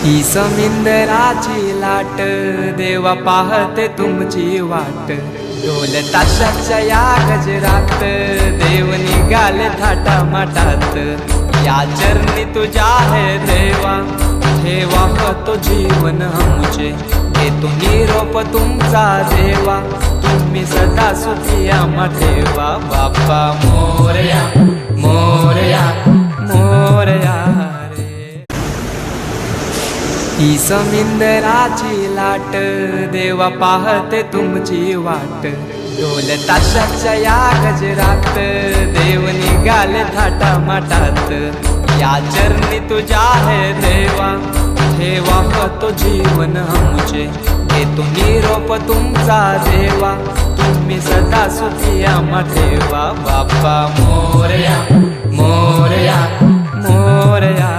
ही समिंदराची लाट देवा पाहते तुमची वाट। ढोल ताशाच्या या गजरात देव निघाले थाटा माटात। या चरणी तुझ्या है देवा ठेवा तो जीवन आमचे। घेतो निरोप तुमचा देवा तुम्ही सदा सुखी आम्हा ठेवा। बाप्पा मोरया मोरया मोरया रे। ही समिंदराची लाट देवा पाहते तुमची वाट। ढोल ताशाच्या या गजरात देव निघाले थाटा माटात। या चरणी तुझ्या है देवा ठेवा तो जीवन आमचे। घेतो निरोप तुमचा देवा तुम्ही सदा सुखी आम्हा ठेवा। बाप्पा मोरया मोरया मोरया